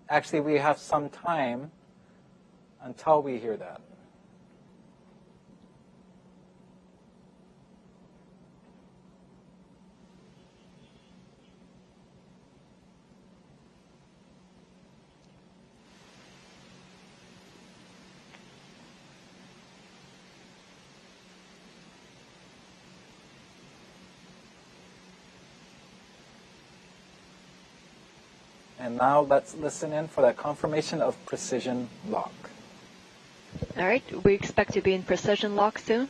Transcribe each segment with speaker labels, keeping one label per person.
Speaker 1: actually we have some time until we hear that. And now let's listen in for that confirmation of precision lock.
Speaker 2: All right, we expect to be in precision lock soon.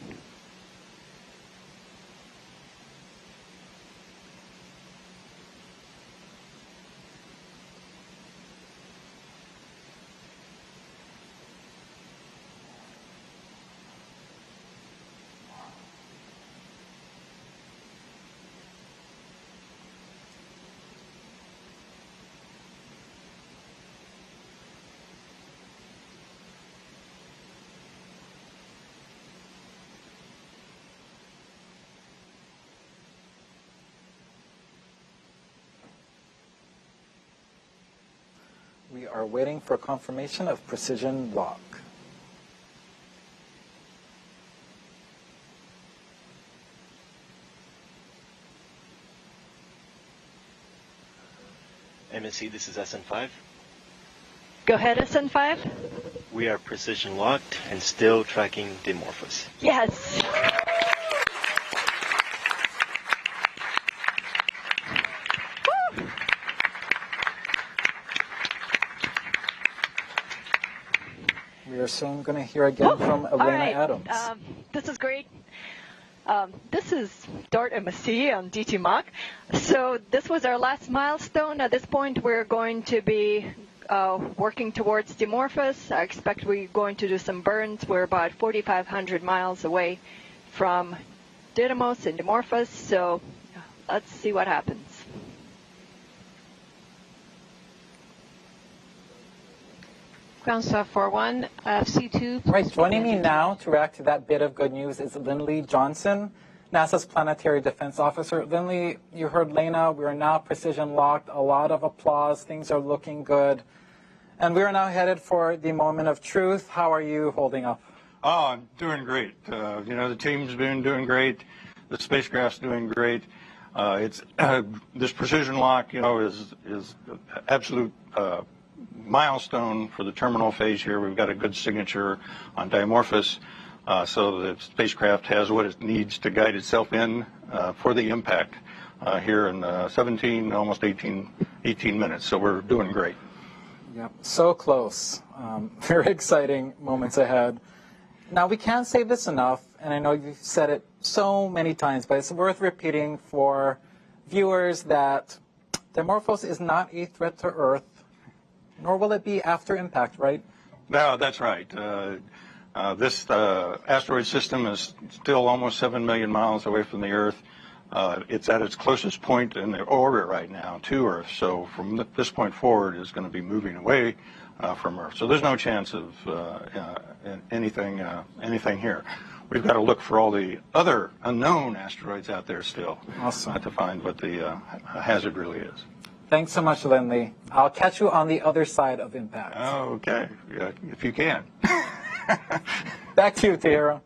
Speaker 1: We are waiting for confirmation of precision lock.
Speaker 3: MSC, this is SN5.
Speaker 2: Go ahead, SN5.
Speaker 3: We are precision locked and still tracking Dimorphos.
Speaker 2: Yes.
Speaker 1: We are soon going to hear again from Elena
Speaker 2: right.
Speaker 1: Adams.
Speaker 2: This is great. This is DART MSC on DT Mach. So this was our last milestone. At this point, we're going to be working towards Dimorphos. I expect we're going to do some burns. We're about 4,500 miles away from Didymos and Dimorphos. So let's see what happens.
Speaker 4: Ground 41, C2.
Speaker 1: Right, joining me now to react to that bit of good news is Lindley Johnson, NASA's Planetary Defense Officer. Lindley, you heard Lena, we are now precision locked, a lot of applause, things are looking good. And we are now headed for the moment of truth. How are you holding up?
Speaker 5: Oh, I'm doing great. The team's been doing great. The spacecraft's doing great. This precision lock, is absolute milestone for the terminal phase here. We've got a good signature on Dimorphos, so the spacecraft has what it needs to guide itself in for the impact here in 17, almost 18 minutes. So we're doing great.
Speaker 1: Yep, so close. Very exciting moments ahead. Now, we can't say this enough, and I know you've said it so many times, but it's worth repeating for viewers that Dimorphos is not a threat to Earth, nor will it be after impact, right?
Speaker 5: No, that's right. This asteroid system is still almost 7 million miles away from the Earth. It's at its closest point in the orbit right now to Earth. So from this point forward, it's going to be moving away from Earth. So there's no chance of anything here. We've got to look for all the other unknown asteroids out there still.
Speaker 1: Awesome.
Speaker 5: To find what the hazard really is.
Speaker 1: Thanks so much, Lindley. I'll catch you on the other side of impact.
Speaker 5: Oh, okay, if you can.
Speaker 1: Back to you, Tahira.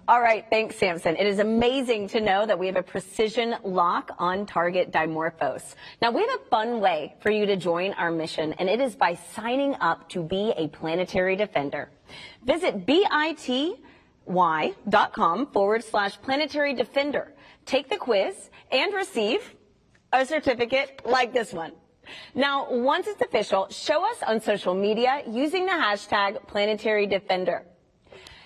Speaker 6: All right, thanks, Samson. It is amazing to know that we have a precision lock on target Dimorphos. Now, we have a fun way for you to join our mission, and it is by signing up to be a planetary defender. Visit bity.com/planetary defender. Take the quiz and receive a certificate like this one. Now, once it's official, show us on social media using the hashtag Planetary Defender.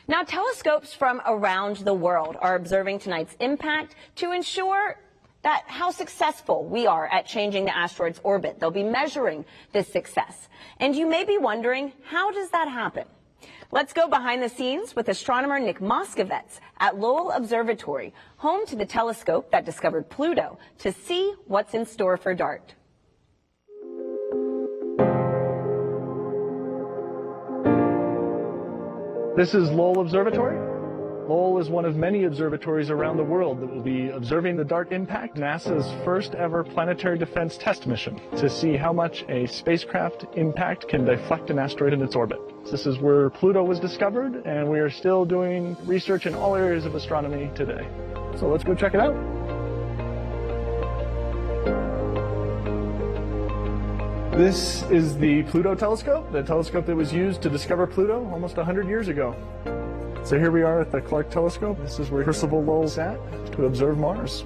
Speaker 6: Now, telescopes from around the world are observing tonight's impact to ensure that how successful we are at changing the asteroid's orbit. They'll be measuring this success. And you may be wondering, how does that happen? Let's go behind the scenes with astronomer Nick Moskovitz at Lowell Observatory, home to the telescope that discovered Pluto, to see what's in store for DART.
Speaker 7: This is Lowell Observatory. Lowell is one of many observatories around the world that will be observing the DART impact, NASA's first ever planetary defense test mission, to see how much a spacecraft impact can deflect an asteroid in its orbit. This is where Pluto was discovered, and we are still doing research in all areas of astronomy today. So let's go check it out. This is the Pluto telescope, the telescope that was used to discover Pluto almost 100 years ago. So here we are at the Clark telescope. This is where Percival Lowell sat to observe Mars.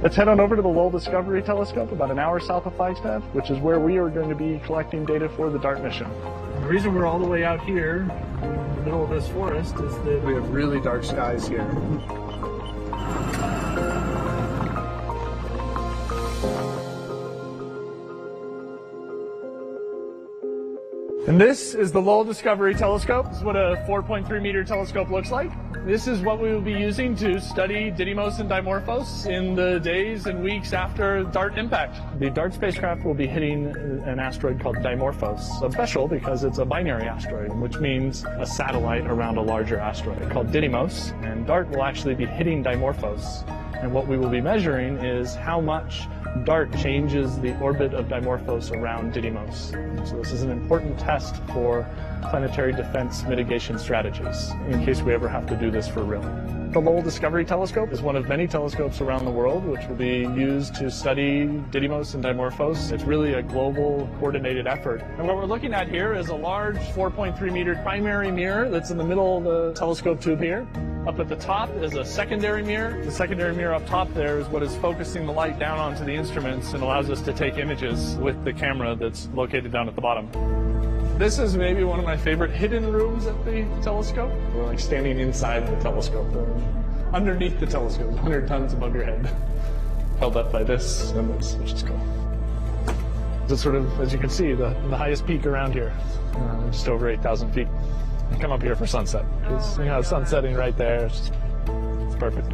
Speaker 7: Let's head on over to the Lowell Discovery Telescope about an hour south of Flagstaff, which is where we are going to be collecting data for the DART mission. The reason we're all the way out here in the middle of this forest is that we have really dark skies here. And this is the Lowell Discovery Telescope. This is what a 4.3 meter telescope looks like. This is what we will be using to study Didymos and Dimorphos in the days and weeks after DART impact. The DART spacecraft will be hitting an asteroid called Dimorphos. It's special because it's a binary asteroid, which means a satellite around a larger asteroid called Didymos. And DART will actually be hitting Dimorphos. And what we will be measuring is how much DART changes the orbit of Dimorphos around Didymos. So this is an important test for planetary defense mitigation strategies, in case we ever have to do this for real. The Lowell Discovery Telescope is one of many telescopes around the world which will be used to study Didymos and Dimorphos. It's really a global coordinated effort. And what we're looking at here is a large 4.3 meter primary mirror that's in the middle of the telescope tube here. Up at the top is a secondary mirror. The secondary mirror up top there is what is focusing the light down onto the instruments and allows us to take images with the camera that's located down at the bottom. This is maybe one of my favorite hidden rooms at the telescope. We're like standing inside the telescope, underneath the telescope, 100 tons above your head, held up by this and this, which is cool. It's sort of, as you can see, the highest peak around here, just over 8,000 feet. I come up here for sunset, because you know, sun setting right there, it's perfect.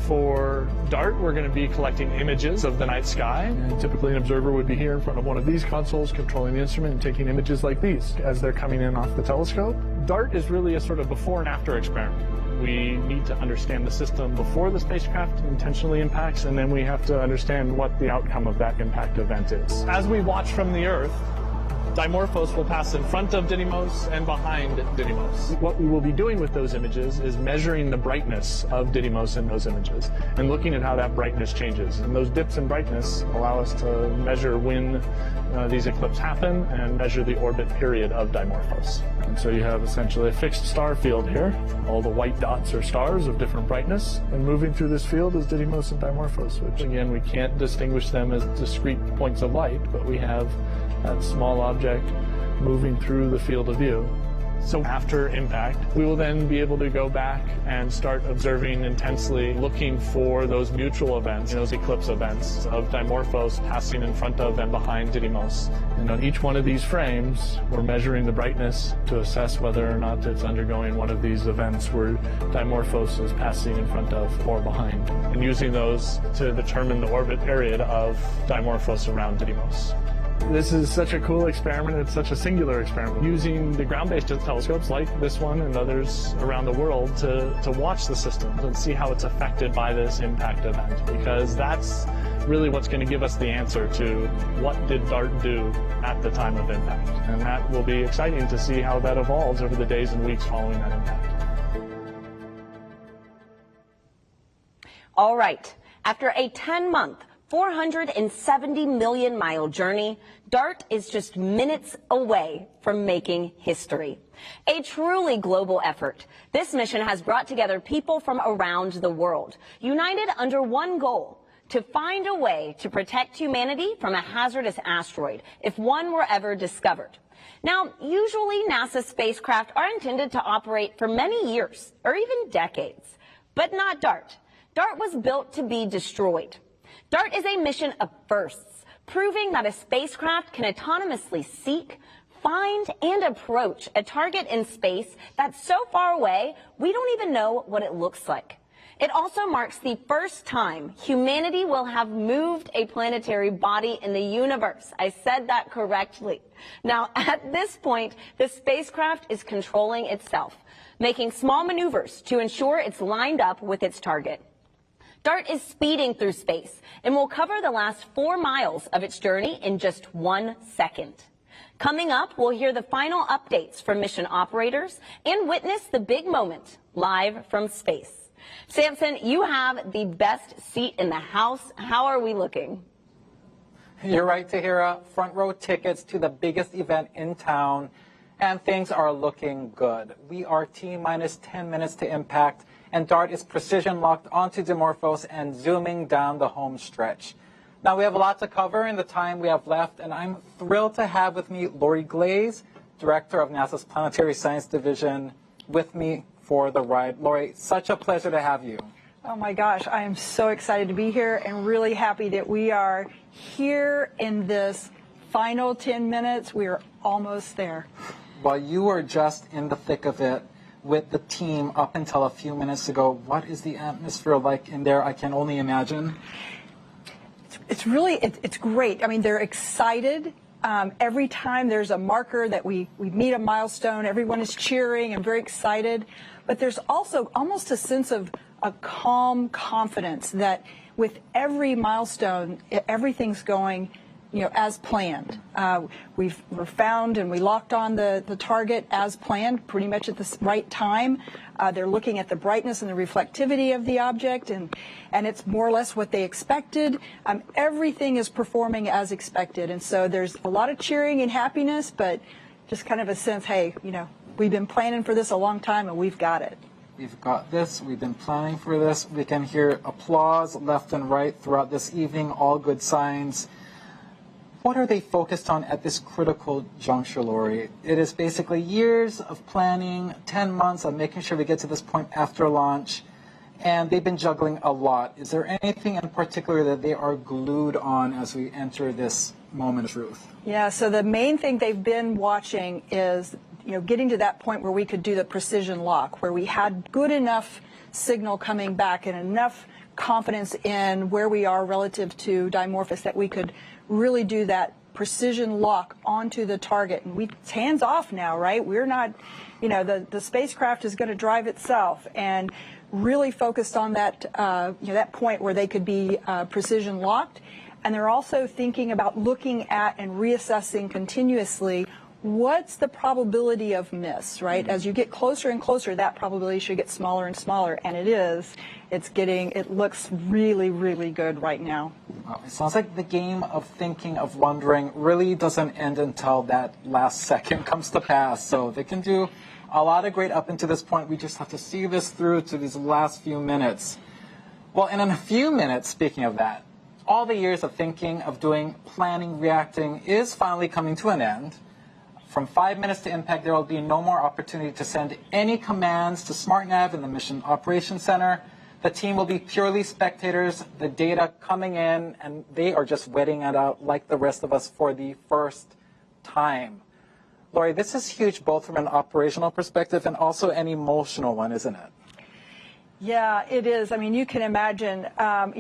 Speaker 7: For DART, we're going to be collecting images of the night sky. And typically an observer would be here in front of one of these consoles controlling the instrument and taking images like these as they're coming in off the telescope. DART is really a sort of before and after experiment. We need to understand the system before the spacecraft intentionally impacts, and then we have to understand what the outcome of that impact event is. As we watch from the Earth, Dimorphos will pass in front of Didymos and behind Didymos. What we will be doing with those images is measuring the brightness of Didymos in those images and looking at how that brightness changes. And those dips in brightness allow us to measure when these eclipses happen and measure the orbit period of Dimorphos. And so you have essentially a fixed star field here. All the white dots are stars of different brightness, and moving through this field is Didymos and Dimorphos, which again, we can't distinguish them as discrete points of light, but we have that small object moving through the field of view. So after impact, we will then be able to go back and start observing intensely, looking for those mutual events, those eclipse events of Dimorphos passing in front of and behind Didymos. And on each one of these frames, we're measuring the brightness to assess whether or not it's undergoing one of these events where Dimorphos is passing in front of or behind, and using those to determine the orbit period of Dimorphos around Didymos. This is such a cool experiment. It's such a singular experiment. Using the ground-based telescopes like this one and others around the world to watch the system and see how it's affected by this impact event, because that's really what's going to give us the answer to what did DART do at the time of impact. And that will be exciting to see how that evolves over the days and weeks following that impact.
Speaker 6: All right. After a 10-month 470 million mile journey, DART is just minutes away from making history. A truly global effort, this mission has brought together people from around the world, united under one goal: to find a way to protect humanity from a hazardous asteroid if one were ever discovered. Now, usually NASA spacecraft are intended to operate for many years or even decades, but not DART. DART was built to be destroyed. DART is a mission of firsts, proving that a spacecraft can autonomously seek, find, and approach a target in space that's so far away we don't even know what it looks like. It also marks the first time humanity will have moved a planetary body in the universe. I said that correctly. Now, at this point, the spacecraft is controlling itself. making small maneuvers to ensure it's lined up with its target. DART is speeding through space and will cover the last 4 miles of its journey in just 1 second. Coming up, we'll hear the final updates from mission operators and witness the big moment live from space. Samson, you have the best seat in the house. How are we looking?
Speaker 1: You're right, Tahira. Front row tickets to the biggest event in town, and things are looking good. We are T-minus 10 minutes to impact, and DART is precision locked onto Dimorphos and zooming down the home stretch. Now, we have a lot to cover in the time we have left, and I'm thrilled to have with me Lori Glaze, Director of NASA's Planetary Science Division, with me for the ride. Lori, such a pleasure to have you.
Speaker 8: Oh my gosh, I am so excited to be here and really happy that we are here in this final 10 minutes. We are almost there.
Speaker 1: Well, you were just in the thick of it with the team up until a few minutes ago. What is the atmosphere like in there? I can only imagine.
Speaker 8: It's really, it's great. I mean, they're excited. Every time there's a marker that we meet a milestone, everyone is cheering and very excited. But there's also almost a sense of a calm confidence that with every milestone, everything's going, as planned. We're found and we locked on the target as planned, pretty much at the right time. They're looking at the brightness and the reflectivity of the object, and it's more or less what they expected. Everything is performing as expected, and so there's a lot of cheering and happiness, but just kind of a sense, hey, we've been planning for this a long time, and we've got it.
Speaker 1: We've got this. We've been planning for this. We can hear applause left and right throughout this evening, all good signs. What are they focused on at this critical juncture, Lori? It is basically years of planning, 10 months of making sure we get to this point after launch, and they've been juggling a lot. Is there anything in particular that they are glued on as we enter this moment of truth?
Speaker 8: Yeah, so the main thing they've been watching is getting to that point where we could do the precision lock, where we had good enough signal coming back and enough confidence in where we are relative to Dimorphos that we could really do that precision lock onto the target. And it's hands off now, right? We're not, the spacecraft is going to drive itself, and really focused on that, that point where they could be precision locked. And they're also thinking about looking at and reassessing continuously what's the probability of miss, right? As you get closer and closer, that probability should get smaller and smaller, and it is. It looks really, really good right now.
Speaker 1: Well, it sounds like the game of thinking, of wondering, really doesn't end until that last second comes to pass. So they can do a lot of great up until this point. We just have to see this through to these last few minutes. Well, and in a few minutes, speaking of that, all the years of thinking, of doing, planning, reacting is finally coming to an end. From 5 minutes to impact, there will be no more opportunity to send any commands to SmartNav in the Mission Operations Center. The team will be purely spectators, the data coming in, and they are just waiting it out like the rest of us for the first time. Lori, this is huge both from an operational perspective and also an emotional one, isn't it?
Speaker 8: Yeah, it is. I mean, you can imagine, I'm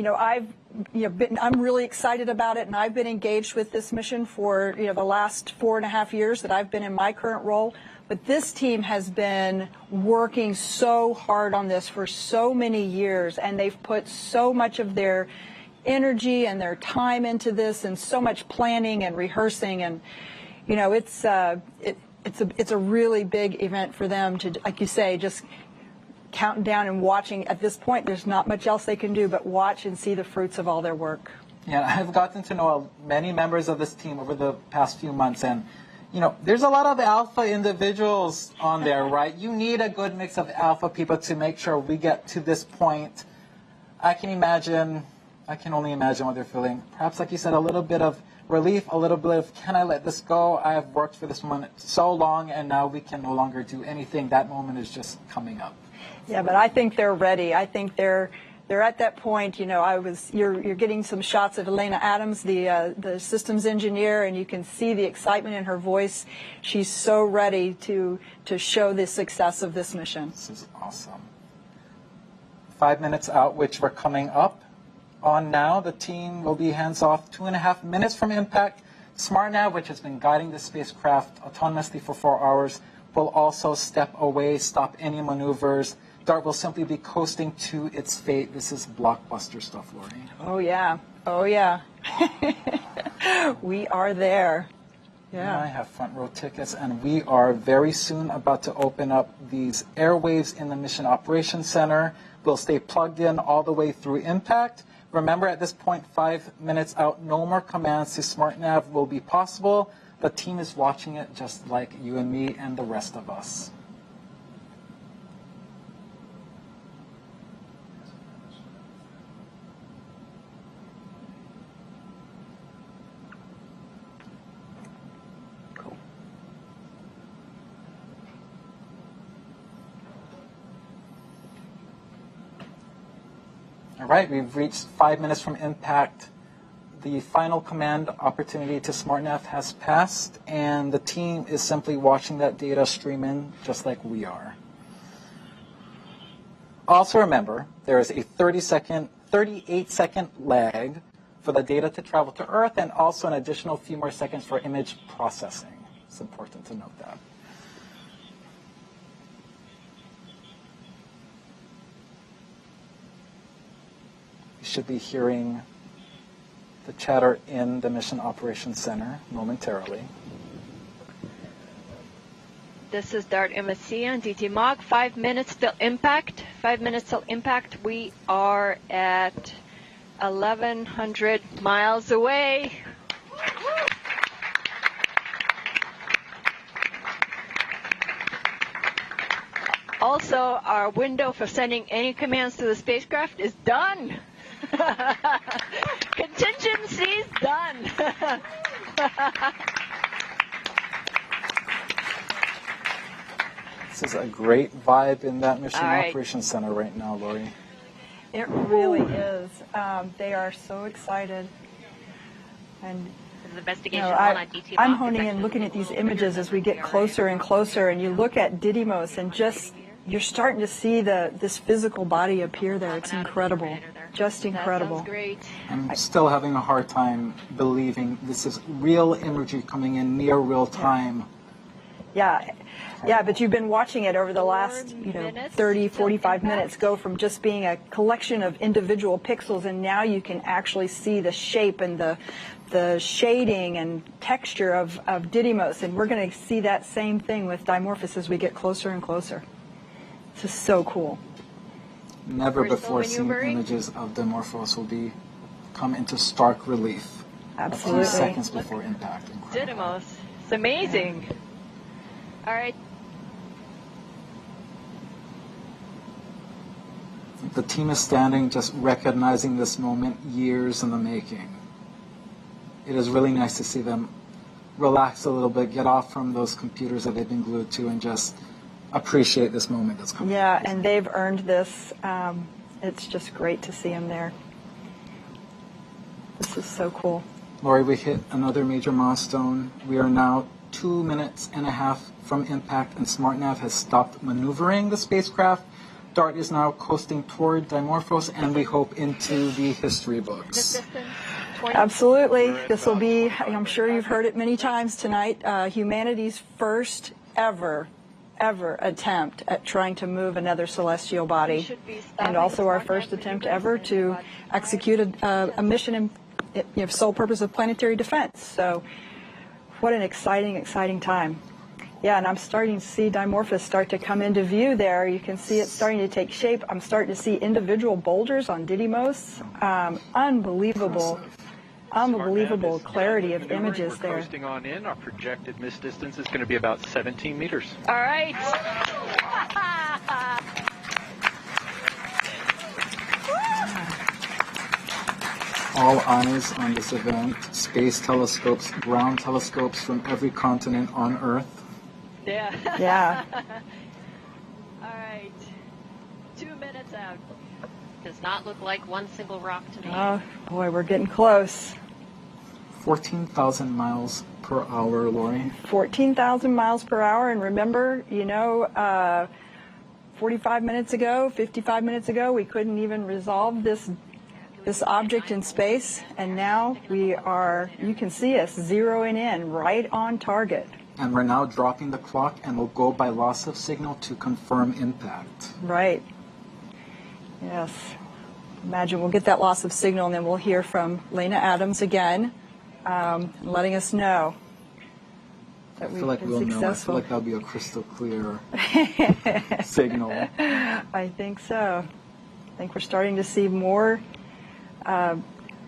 Speaker 8: really excited about it, and I've been engaged with this mission for, the last 4.5 years that I've been in my current role. But this team has been working so hard on this for so many years, and they've put so much of their energy and their time into this, and so much planning and rehearsing, and it's a really big event for them to, like you say, just counting down and watching. At this point, there's not much else they can do but watch and see the fruits of all their work.
Speaker 1: Yeah, I've gotten to know many members of this team over the past few months, and there's a lot of alpha individuals on there, right? You need a good mix of alpha people to make sure we get to this point. I can only imagine what they're feeling. Perhaps, like you said, a little bit of relief, a little bit of, can I let this go? I have worked for this moment so long, and now we can no longer do anything. That moment is just coming up.
Speaker 8: Yeah, but I think they're ready. I think they're at that point. You're getting some shots of Elena Adams, the systems engineer, and you can see the excitement in her voice. She's so ready to show the success of this mission.
Speaker 1: This is awesome. 5 minutes out, which we're coming up on now. The team will be hands off 2.5 minutes from impact. SmartNav, which has been guiding the spacecraft autonomously for 4 hours, will also step away, stop any maneuvers. DART will simply be coasting to its fate. This is blockbuster stuff, Lori.
Speaker 8: Oh, yeah. Oh, yeah. We are there. Yeah.
Speaker 1: I have front row tickets, and we are very soon about to open up these airwaves in the Mission Operations Center. We'll stay plugged in all the way through impact. Remember, at this point, 5 minutes out, no more commands to SmartNav will be possible. The team is watching it just like you and me and the rest of us. All right, we've reached 5 minutes from impact. The final command opportunity to SmartNav has passed, and the team is simply watching that data stream in just like we are. Also remember, there is a 38-second lag for the data to travel to Earth, and also an additional few more seconds for image processing. It's important to note that. You should be hearing the chatter in the Mission Operations Center momentarily.
Speaker 2: This is DART MSC on DT Mach. 5 minutes till impact. 5 minutes till impact. We are at 1,100 miles away. Also, our window for sending any commands to the spacecraft is done. Contingency's done.
Speaker 1: This is a great vibe in that Mission Operations Center right now, Lori.
Speaker 8: It really is. They are so excited. And I'm honing in, looking at these images as we get closer and closer, and you look at Didymos, and just you're starting to see this physical body appear there. It's incredible. Just incredible.
Speaker 2: That sounds great.
Speaker 1: I'm still having a hard time believing this is real imagery coming in near real time.
Speaker 8: Yeah. Yeah, but you've been watching it over the last 30, 45 minutes go from just being a collection of individual pixels, and now you can actually see the shape and the shading and texture of Didymos, and we're going to see that same thing with Dimorphos as we get closer and closer. This is so cool.
Speaker 1: Never before seen images of Dimorphos will come into stark relief.
Speaker 8: Absolutely.
Speaker 1: A few seconds before impact.
Speaker 2: Didymos. It's amazing. All right.
Speaker 1: The team is standing just recognizing this moment, years in the making. It is really nice to see them relax a little bit, get off from those computers that they've been glued to, and just appreciate this moment that's coming.
Speaker 8: Yeah, and they've earned this. It's just great to see them there. This is so cool.
Speaker 1: Lori, we hit another major milestone. We are now 2.5 minutes from impact, and SmartNav has stopped maneuvering the spacecraft. DART is now coasting toward Dimorphos, and we hope into the history books.
Speaker 8: Absolutely. This will be, I'm sure you've heard it many times tonight, humanity's first ever attempt at trying to move another celestial body, and also our first attempt ever to execute a mission in sole purpose of planetary defense. So what an exciting time. Yeah, and I'm starting to see Dimorphos start to come into view there. You can see it starting to take shape. I'm starting to see individual boulders on Didymos. Unbelievable clarity of images there.
Speaker 9: Coasting on in, our projected miss distance is going to be about 17 meters.
Speaker 2: All right.
Speaker 1: All eyes on this event. Space telescopes, ground telescopes from every continent on Earth.
Speaker 2: Yeah.
Speaker 8: Yeah.
Speaker 2: All right. 2 minutes out.
Speaker 4: Does not look like one single rock to me.
Speaker 8: Oh, boy, we're getting close.
Speaker 1: 14,000 miles per hour, Lori.
Speaker 8: 14,000 miles per hour, and remember, 45 minutes ago, 55 minutes ago, we couldn't even resolve this object in space, and now we are, you can see us zeroing in right on target.
Speaker 1: And we're now dropping the clock, and we'll go by loss of signal to confirm impact.
Speaker 8: Right. Yes. Imagine we'll get that loss of signal, and then we'll hear from Lena Adams again, letting us know that we've been
Speaker 1: we'll
Speaker 8: successful.
Speaker 1: know. I feel like that'll be a crystal clear signal.
Speaker 8: I think so. I think we're starting to see more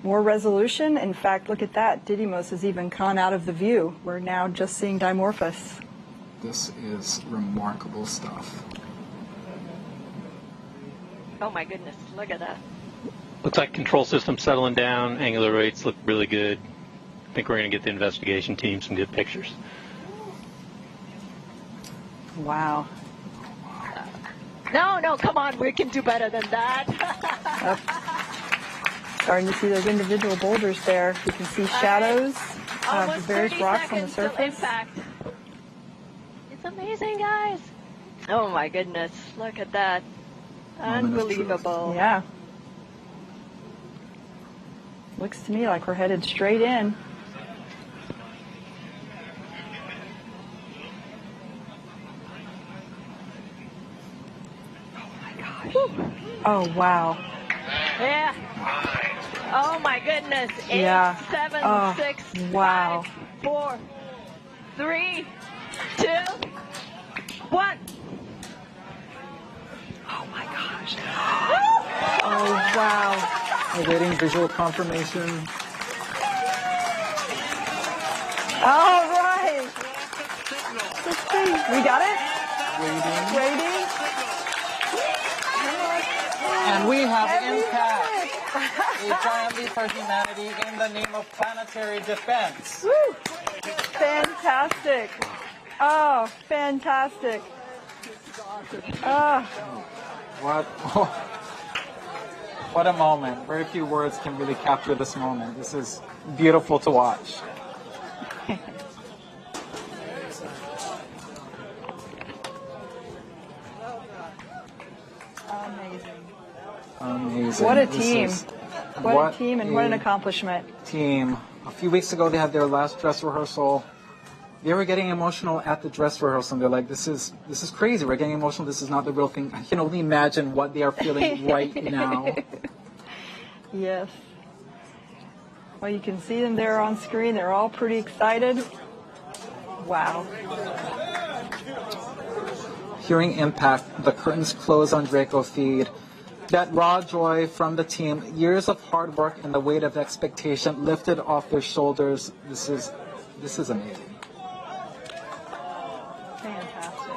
Speaker 8: resolution. In fact, look at that. Didymos has even gone out of the view. We're now just seeing Dimorphos.
Speaker 1: This is remarkable stuff.
Speaker 2: Oh my goodness, look at that.
Speaker 9: Looks like control system settling down. Angular rates look really good. I think we're going to get the investigation team some good pictures.
Speaker 8: Wow.
Speaker 2: No, come on, we can do better than that.
Speaker 8: Starting to see those individual boulders there. You can see shadows of the various
Speaker 2: 30
Speaker 8: rocks on the
Speaker 2: seconds till
Speaker 8: surface.
Speaker 2: impact. It's amazing, guys. Oh my goodness, look at that. Unbelievable.
Speaker 8: Yeah. Looks to me like we're headed straight in. Oh my gosh. Oh wow.
Speaker 2: Yeah. Oh my goodness. 8,
Speaker 8: Yeah.
Speaker 2: 7, 6,
Speaker 8: wow.
Speaker 2: 5, 4, 3, 2, 1.
Speaker 8: Oh my gosh. Oh wow.
Speaker 1: Awaiting visual confirmation.
Speaker 8: All right. Let's see. We got it? Waiting.
Speaker 1: And we have
Speaker 8: And we
Speaker 1: impact.
Speaker 8: have
Speaker 1: A giant leap for humanity in the name of planetary defense.
Speaker 8: Woo. Fantastic. Oh, fantastic.
Speaker 1: What a moment. Very few words can really capture this moment. This is beautiful to watch. Amazing.
Speaker 8: What a
Speaker 1: This
Speaker 8: team.
Speaker 1: is-
Speaker 8: What a team and what an accomplishment.
Speaker 1: Team. A few weeks ago, they had their last dress rehearsal. They were getting emotional at the dress rehearsal. And they're like, this is crazy. We're getting emotional. This is not the real thing. I can only imagine what they are feeling right now.
Speaker 8: Yes. Well, you can see them there on screen. They're all pretty excited. Wow.
Speaker 1: Hearing impact, the curtains close on Draco feed. That raw joy from the team, years of hard work and the weight of expectation lifted off their shoulders. This is amazing.
Speaker 8: Fantastic.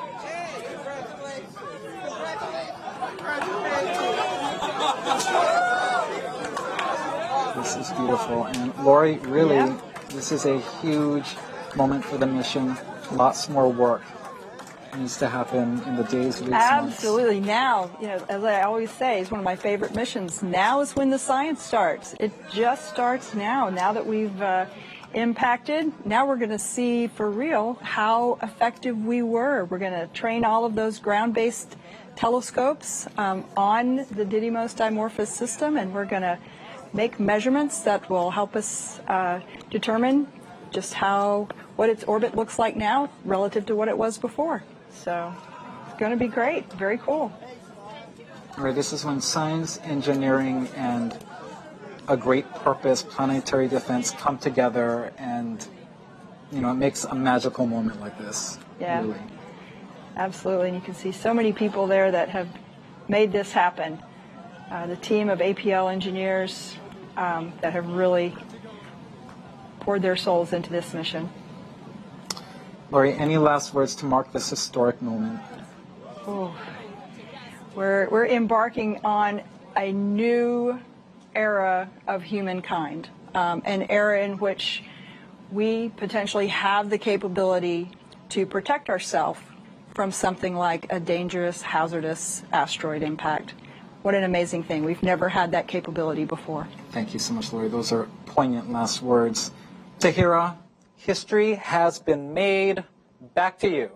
Speaker 1: This is beautiful. And Lori, really, this is a huge moment for the mission. Lots more work needs to happen in the days, weeks,
Speaker 8: Absolutely. Now, as I always say, it's one of my favorite missions. Now is when the science starts. It just starts now. Now that we've impacted, now we're going to see for real how effective we were. We're going to train all of those ground-based telescopes on the Didymos Dimorphos system, and we're going to make measurements that will help us determine just what its orbit looks like now relative to what it was before. So it's going to be great. Very cool.
Speaker 1: All right, this is when science, engineering, and a great purpose, planetary defense, come together, and it makes a magical moment like this.
Speaker 8: Yeah,
Speaker 1: really.
Speaker 8: Absolutely. And you can see so many people there that have made this happen. The team of APL engineers that have really poured their souls into this mission.
Speaker 1: Lori, any last words to mark this historic moment?
Speaker 8: Oh, we're embarking on a new era of humankind, an era in which we potentially have the capability to protect ourselves from something like a dangerous, hazardous asteroid impact. What an amazing thing. We've never had that capability before.
Speaker 1: Thank you so much, Lori. Those are poignant last words. Tahira, history has been made. Back to you.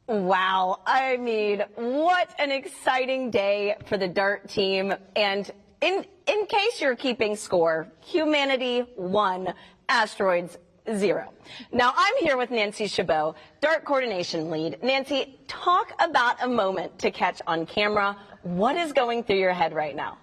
Speaker 6: Wow. I mean, what an exciting day for the DART team. And in case you're keeping score, humanity won. Asteroids 0. Now, I'm here with Nancy Chabot, DART coordination lead. Nancy, talk about a moment to catch on camera. What is going through your head right now?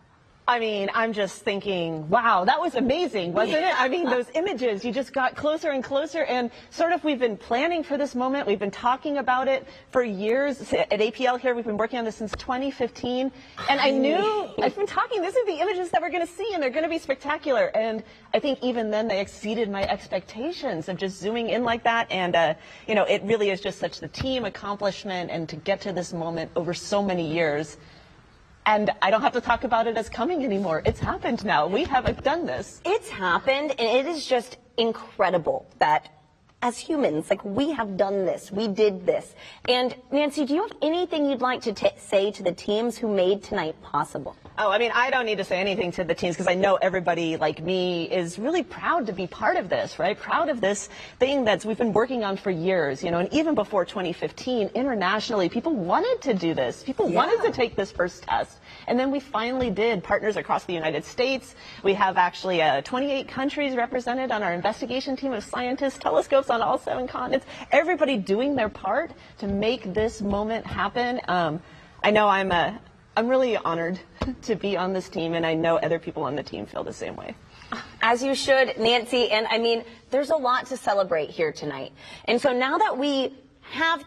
Speaker 10: I mean, I'm just thinking, wow, that was amazing, wasn't it? I mean, those images, you just got closer and closer, and sort of we've been planning for this moment. We've been talking about it for years. At APL here, we've been working on this since 2015, and I knew, I've been talking, these are the images that we're going to see, and they're going to be spectacular. And I think even then they exceeded my expectations of just zooming in like that, and, you know, it really is just such the team accomplishment, and to get to this moment over so many years. And I don't have to talk about it as coming anymore. It's happened now. We have done this.
Speaker 6: It's happened, and it is just incredible that as humans, like, we have done this. We did this. And Nancy, do you have anything you'd like to say to the teams who made tonight possible?
Speaker 10: Oh, I mean, I don't need to say anything to the teams because I know everybody like me is really proud to be part of this, right? Proud of this thing that we've been working on for years, you know, and even before 2015, internationally, people wanted to do this. People wanted to take this first test. And then we finally did. Partners across the United States. We have actually 28 countries represented on our investigation team of scientists, telescopes on all 7 continents, everybody doing their part to make this moment happen. I know I'm really honored to be on this team, and I know other people on the team feel the same way.
Speaker 6: As you should, Nancy, and I mean, there's a lot to celebrate here tonight. And so now that we have